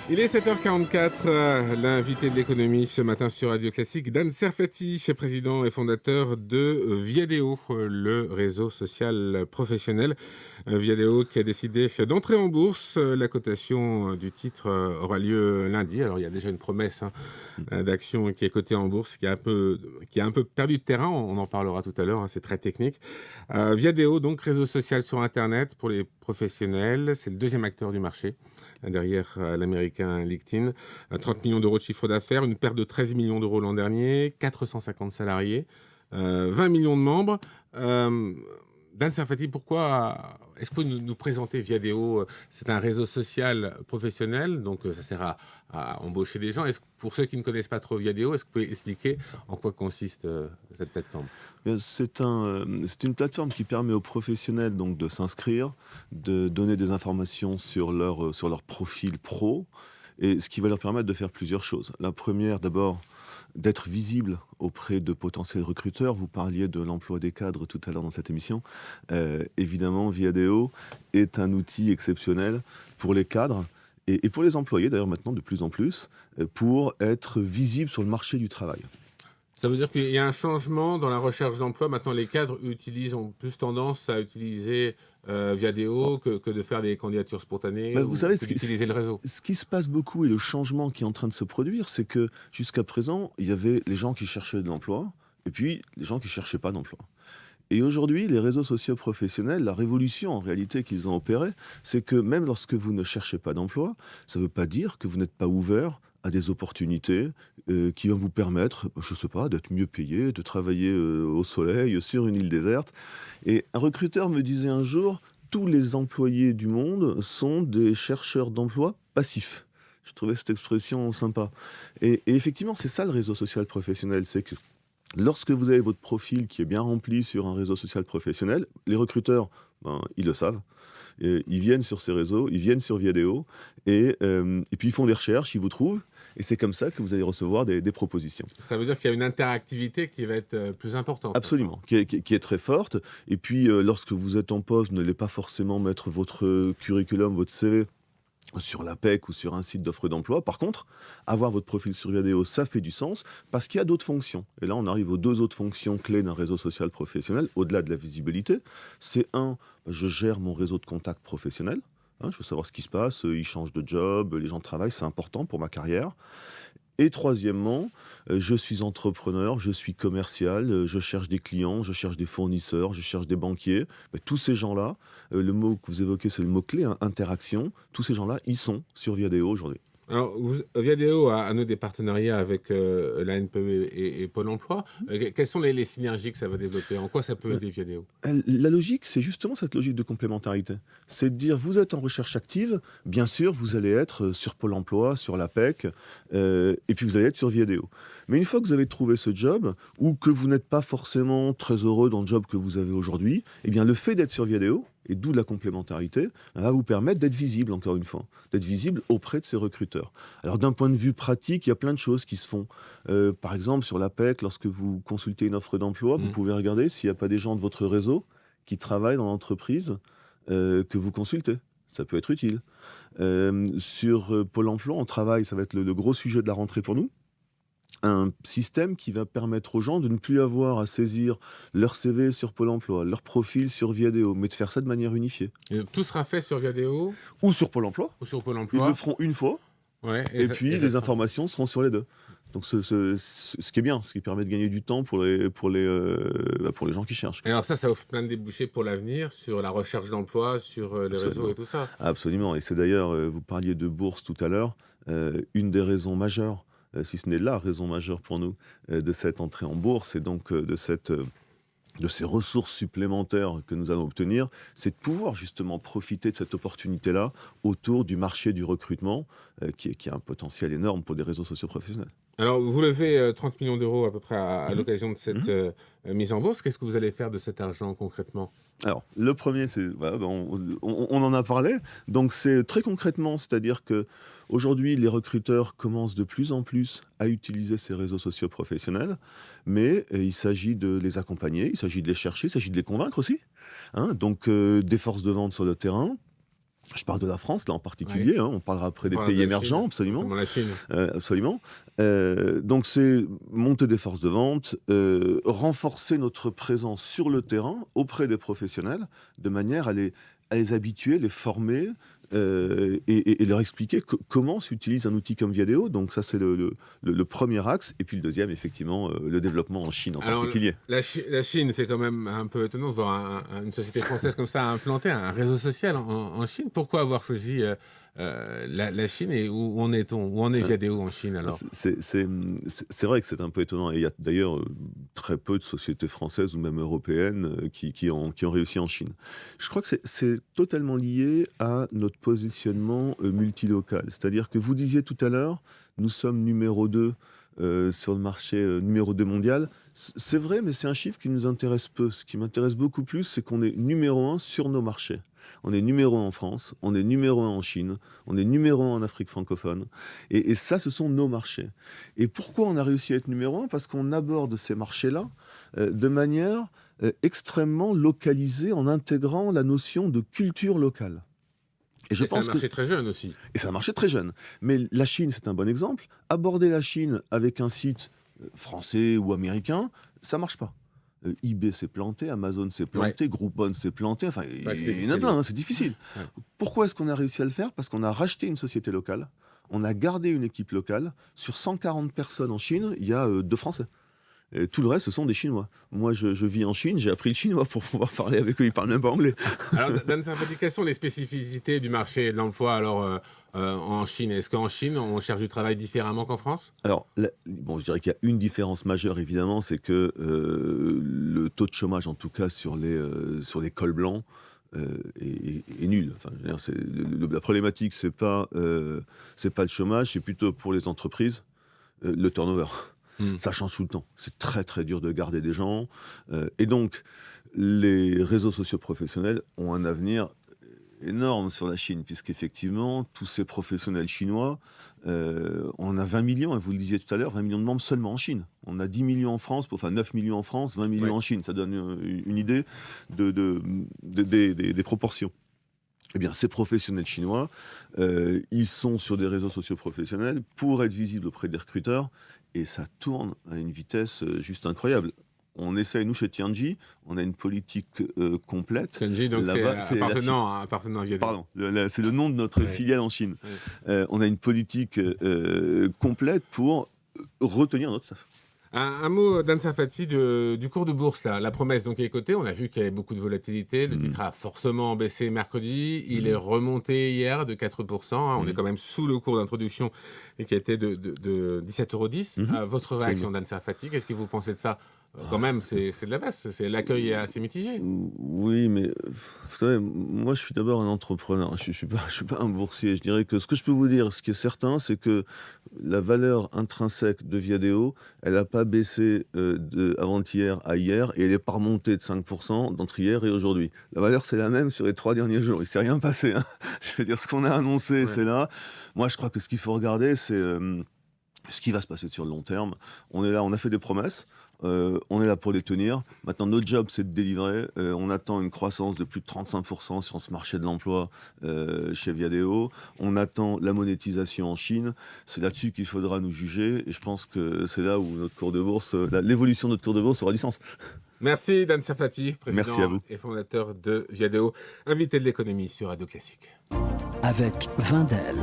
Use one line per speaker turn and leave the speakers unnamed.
Il est 7h44, l'invité de l'économie ce matin sur Radio Classique, Dan Serfati, président et fondateur de Viadeo, le réseau social professionnel. Viadeo qui a décidé d'entrer en bourse. La cotation du titre aura lieu lundi. Alors il y a déjà une promesse d'action qui est cotée en bourse, qui a un peu perdu de terrain. On en parlera tout à l'heure, c'est très technique. Viadeo, donc réseau social sur Internet pour les professionnels. C'est le deuxième acteur du marché, derrière l'américain LinkedIn. 30 millions d'euros de chiffre d'affaires, une perte de 13 millions d'euros l'an dernier, 450 salariés, 20 millions de membres. Dan Serfati, pourquoi est-ce que vous nous présentez Viadeo? C'est un réseau social professionnel, donc ça sert à embaucher des gens. Pour ceux qui ne connaissent pas trop Viadeo, est-ce que vous pouvez expliquer en quoi consiste cette plateforme?
C'est une plateforme qui permet aux professionnels donc, de s'inscrire, de donner des informations sur leur profil pro, et ce qui va leur permettre de faire plusieurs choses. La première, d'abord, d'être visible auprès de potentiels recruteurs. Vous parliez de l'emploi des cadres tout à l'heure dans cette émission. Évidemment, Viadeo est un outil exceptionnel pour les cadres et pour les employés, d'ailleurs maintenant de plus en plus, pour être visible sur le marché du travail.
Ça veut dire qu'il y a un changement dans la recherche d'emploi. Maintenant, les cadres ont plus tendance à utiliser Viadeo que de faire des candidatures spontanées
Vous
ou
savez,
que d'utiliser le réseau.
ce qui se passe beaucoup et le changement qui est en train de se produire, c'est que jusqu'à présent, il y avait les gens qui cherchaient de l'emploi et puis les gens qui cherchaient pas d'emploi. Et aujourd'hui, les réseaux sociaux professionnels, la révolution en réalité qu'ils ont opérée, c'est que même lorsque vous ne cherchez pas d'emploi, ça ne veut pas dire que vous n'êtes pas ouvert à des opportunités qui vont vous permettre, je ne sais pas, d'être mieux payé, de travailler au soleil, sur une île déserte. Et un recruteur me disait un jour, tous les employés du monde sont des chercheurs d'emploi passifs. Je trouvais cette expression sympa. Et effectivement, c'est ça le réseau social professionnel, c'est que lorsque vous avez votre profil qui est bien rempli sur un réseau social professionnel, les recruteurs, ils le savent. Et ils viennent sur ces réseaux, ils viennent sur Viadeo, et puis ils font des recherches, ils vous trouvent, et c'est comme ça que vous allez recevoir des propositions.
Ça veut dire qu'il y a une interactivité qui va être plus importante.
Absolument, qui est très forte. Et puis, lorsque vous êtes en poste, vous n'allez pas forcément mettre votre curriculum, votre CV sur l'APEC ou sur un site d'offre d'emploi. Par contre, avoir votre profil sur Viadeo, ça fait du sens parce qu'il y a d'autres fonctions. Et là, on arrive aux deux autres fonctions clés d'un réseau social professionnel, au-delà de la visibilité. C'est je gère mon réseau de contacts professionnels. Je veux savoir ce qui se passe, ils changent de job, les gens travaillent, c'est important pour ma carrière. Et troisièmement, je suis entrepreneur, je suis commercial, je cherche des clients, je cherche des fournisseurs, je cherche des banquiers. Tous ces gens-là, le mot que vous évoquez, c'est le mot-clé, interaction. Tous ces gens-là, ils sont sur Viadeo aujourd'hui.
Alors, Viadeo a noué des partenariats avec la NPE et Pôle emploi. Quelles sont les synergies que ça va développer? En quoi ça peut aider Viadeo?
La logique, c'est justement cette logique de complémentarité. C'est de dire, vous êtes en recherche active, bien sûr, vous allez être sur Pôle emploi, sur l'APEC, et puis vous allez être sur Viadeo. Mais une fois que vous avez trouvé ce job, ou que vous n'êtes pas forcément très heureux dans le job que vous avez aujourd'hui, eh bien le fait d'être sur Viadeo, et d'où la complémentarité, va vous permettre d'être visible, encore une fois, d'être visible auprès de ces recruteurs. Alors d'un point de vue pratique, il y a plein de choses qui se font. Par exemple, sur l'APEC, lorsque vous consultez une offre d'emploi, vous pouvez regarder s'il n'y a pas des gens de votre réseau qui travaillent dans l'entreprise que vous consultez. Ça peut être utile. Sur Pôle emploi, on travaille, ça va être le gros sujet de la rentrée pour nous, un système qui va permettre aux gens de ne plus avoir à saisir leur CV sur Pôle emploi, leur profil sur Viadeo, mais de faire ça de manière unifiée.
Et tout sera fait sur Viadeo
Ou sur Pôle emploi.
ou sur Pôle
Ils
emploi?
le feront une fois,
Ouais,
et puis les informations seront sur les deux. Donc ce qui est bien, ce qui permet de gagner du temps pour les gens qui cherchent.
Et alors ça offre plein de débouchés pour l'avenir, sur la recherche d'emploi, sur les réseaux et tout ça.
Absolument. Et c'est d'ailleurs, vous parliez de bourse tout à l'heure, une des raisons majeures, si ce n'est la raison majeure pour nous, de cette entrée en bourse et donc de ces ressources supplémentaires que nous allons obtenir, c'est de pouvoir justement profiter de cette opportunité-là autour du marché du recrutement, qui a un potentiel énorme pour des réseaux sociaux professionnels.
Alors, vous levez 30 millions d'euros à peu près à l'occasion de cette mise en bourse. Qu'est-ce que vous allez faire de cet argent concrètement?
Alors, le premier, c'est voilà, on en a parlé. Donc, c'est très concrètement, c'est-à-dire que aujourd'hui, les recruteurs commencent de plus en plus à utiliser ces réseaux sociaux professionnels, mais il s'agit de les accompagner, il s'agit de les chercher, il s'agit de les convaincre aussi. Donc, des forces de vente sur le terrain. Je parle de la France, là, en particulier, on parlera après des
On parle
pays
de la
émergents,
Chine,
absolument.
notamment la Chine.
Absolument. Donc c'est monter des forces de vente, renforcer notre présence sur le terrain auprès des professionnels, de manière à les habituer, les former, et leur expliquer comment s'utilise un outil comme Viadeo. Donc ça, c'est le premier axe. Et puis le deuxième, effectivement, le développement en Chine en
Alors,
particulier.
la Chine, c'est quand même un peu étonnant de voir une société française comme ça implanter un réseau social en Chine. Pourquoi avoir choisi la Chine et où en est-on? Où en est Viadeo en Chine alors?
C'est vrai que c'est un peu étonnant. Et il y a d'ailleurs très peu de sociétés françaises ou même européennes qui ont réussi en Chine. Je crois que c'est totalement lié à notre positionnement multilocal. C'est-à-dire que vous disiez tout à l'heure, nous sommes numéro 2 sur le marché numéro 2 mondial. C'est vrai, mais c'est un chiffre qui nous intéresse peu. Ce qui m'intéresse beaucoup plus, c'est qu'on est numéro 1 sur nos marchés. On est numéro 1 en France, on est numéro 1 en Chine, on est numéro 1 en Afrique francophone. Et ça, ce sont nos marchés. Et pourquoi on a réussi à être numéro 1? Parce qu'on aborde ces marchés-là de manière extrêmement localisée, en intégrant la notion de culture locale.
Et c'est un marché très jeune aussi.
Et c'est un marché très jeune. Mais la Chine, c'est un bon exemple. Aborder la Chine avec un site français ou américain, ça marche pas. eBay s'est planté, Amazon s'est planté, Groupon s'est planté, enfin, il y en a plein, c'est difficile. Ouais. Pourquoi est-ce qu'on a réussi à le faire? Parce qu'on a racheté une société locale, on a gardé une équipe locale. Sur 140 personnes en Chine, il y a 2 Français. Et tout le reste, ce sont des Chinois. Moi, je vis en Chine, j'ai appris le chinois pour pouvoir parler avec eux, ils parlent même pas anglais.
Alors, Dan Sarfati, quelles sont les spécificités du marché de l'emploi alors en Chine? Est-ce qu'en Chine, on cherche du travail différemment qu'en France?
Alors, bon, je dirais qu'il y a une différence majeure, évidemment, c'est que le taux de chômage, en tout cas sur les cols blancs, est nul. Enfin, je veux dire, la problématique, c'est pas le chômage, c'est plutôt pour les entreprises, le turnover. Ça change tout le temps. C'est très très dur de garder des gens. Et donc, les réseaux sociaux professionnels ont un avenir énorme sur la Chine, puisqu'effectivement, tous ces professionnels chinois, on a 20 millions, et vous le disiez tout à l'heure, 20 millions de membres seulement en Chine. On a 10 millions en France, enfin 9 millions en France, 20 millions en Chine. Ça donne une idée des proportions. Eh bien, ces professionnels chinois, ils sont sur des réseaux sociaux professionnels pour être visibles auprès des recruteurs, et ça tourne à une vitesse juste incroyable. On essaye, nous, chez Tianji, on a une politique complète.
Tianji, donc c'est appartenant à Viadeo.
Pardon, c'est le nom de notre filiale en Chine. On a une politique complète pour retenir notre staff.
Un mot, Dan Sarfati, du cours de bourse, là. La promesse donc est cotée. On a vu qu'il y avait beaucoup de volatilité. Le titre a fortement baissé mercredi. Il est remonté hier de 4%. On est quand même sous le cours d'introduction et qui était de 17,10 €. Votre réaction, Dan Sarfati, qu'est-ce que vous pensez de ça? Quand même, c'est de la baisse. L'accueil est assez mitigé.
Oui, mais vous savez, moi, je suis d'abord un entrepreneur. Je suis pas un boursier. Je dirais que ce que je peux vous dire, ce qui est certain, c'est que la valeur intrinsèque de Viadeo, elle n'a pas baissé avant-hier à hier, et elle n'est pas remontée de 5% d'entre hier et aujourd'hui. La valeur, c'est la même sur les 3 derniers jours. Il ne s'est rien passé. Je veux dire, ce qu'on a annoncé, c'est là. Moi, je crois que ce qu'il faut regarder, c'est ce qui va se passer sur le long terme. On est là, on a fait des promesses. On est là pour les tenir. Maintenant, notre job, c'est de délivrer. On attend une croissance de plus de 35% sur ce marché de l'emploi chez Viadeo. On attend la monétisation en Chine. C'est là-dessus qu'il faudra nous juger. Et je pense que c'est là où notre cours de bourse, l'évolution de notre cours de bourse aura du sens.
Merci, Dan Sarfati, président et fondateur de Viadeo, invité de l'économie sur Radio Classique.
Avec Wendel.